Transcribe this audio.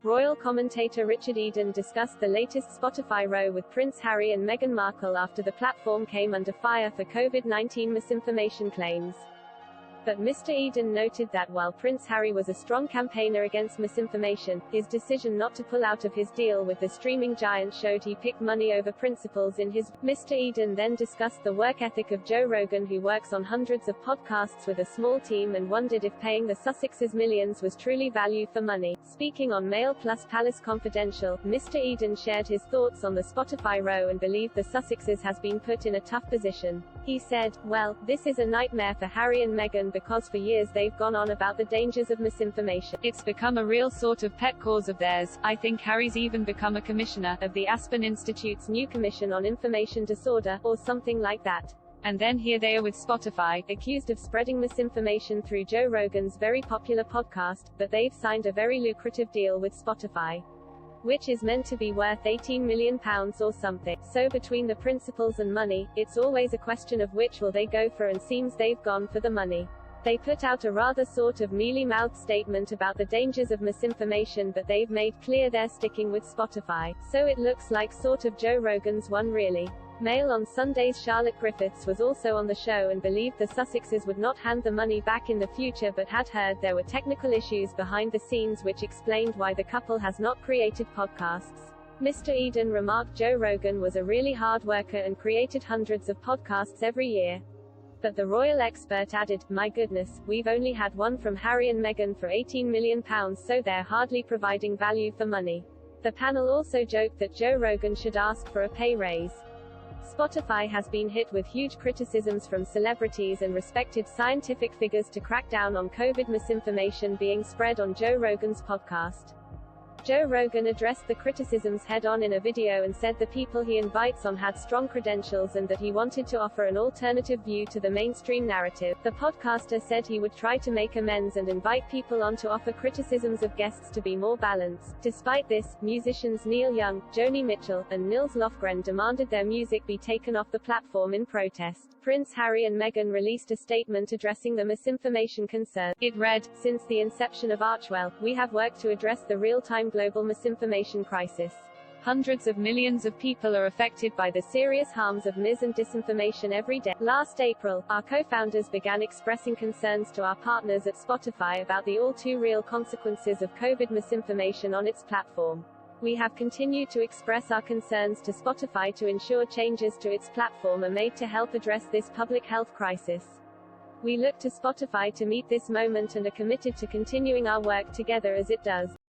Royal commentator Richard Eden discussed the latest Spotify row with Prince Harry and Meghan Markle after the platform came under fire for COVID-19 misinformation claims. But Mr. Eden noted that while Prince Harry was a strong campaigner against misinformation, his decision not to pull out of his deal with the streaming giant showed he picked money over principles in his. Mr. Eden then discussed the work ethic of Joe Rogan, who works on hundreds of podcasts with a small team, and wondered if paying the Sussexes millions was truly value for money. Speaking on Mail Plus Palace Confidential, Mr. Eden shared his thoughts on the Spotify row and believed the Sussexes has been put in a tough position. He said, "Well, this is a nightmare for Harry and Meghan because for years they've gone on about the dangers of misinformation. It's become a real sort of pet cause of theirs. I think Harry's even become a commissioner of the Aspen Institute's new Commission on Information Disorder, or something like that. And then here they are with Spotify, accused of spreading misinformation through Joe Rogan's very popular podcast, but they've signed a very lucrative deal with Spotify, which is meant to be worth £18 million or something. So between the principles and money, it's always a question of which will they go for, and seems they've gone for the money. They put out a rather sort of mealy-mouthed statement about the dangers of misinformation, but they've made clear they're sticking with Spotify. So it looks like sort of Joe Rogan's one really." Mail on Sunday's Charlotte Griffiths was also on the show and believed the Sussexes would not hand the money back in the future, but had heard there were technical issues behind the scenes which explained why the couple has not created podcasts. Mr. Eden remarked Joe Rogan was a really hard worker and created hundreds of podcasts every year. But the royal expert added, "My goodness, we've only had one from Harry and Meghan for £18 million, so they're hardly providing value for money." The panel also joked that Joe Rogan should ask for a pay raise. Spotify has been hit with huge criticisms from celebrities and respected scientific figures to crack down on COVID misinformation being spread on Joe Rogan's podcast. Joe Rogan addressed the criticisms head-on in a video and said the people he invites on had strong credentials and that he wanted to offer an alternative view to the mainstream narrative. The podcaster said he would try to make amends and invite people on to offer criticisms of guests to be more balanced. Despite this, musicians Neil Young, Joni Mitchell, and Nils Lofgren demanded their music be taken off the platform in protest. Prince Harry and Meghan released a statement addressing the misinformation concern. It read, "Since the inception of Archewell, we have worked to address the real-time global misinformation crisis. Hundreds of millions of people are affected by the serious harms of mis and disinformation every day. Last April, our co-founders began expressing concerns to our partners at Spotify about the all-too-real consequences of COVID misinformation on its platform. We have continued to express our concerns to Spotify to ensure changes to its platform are made to help address this public health crisis. We look to Spotify to meet this moment and are committed to continuing our work together as it does."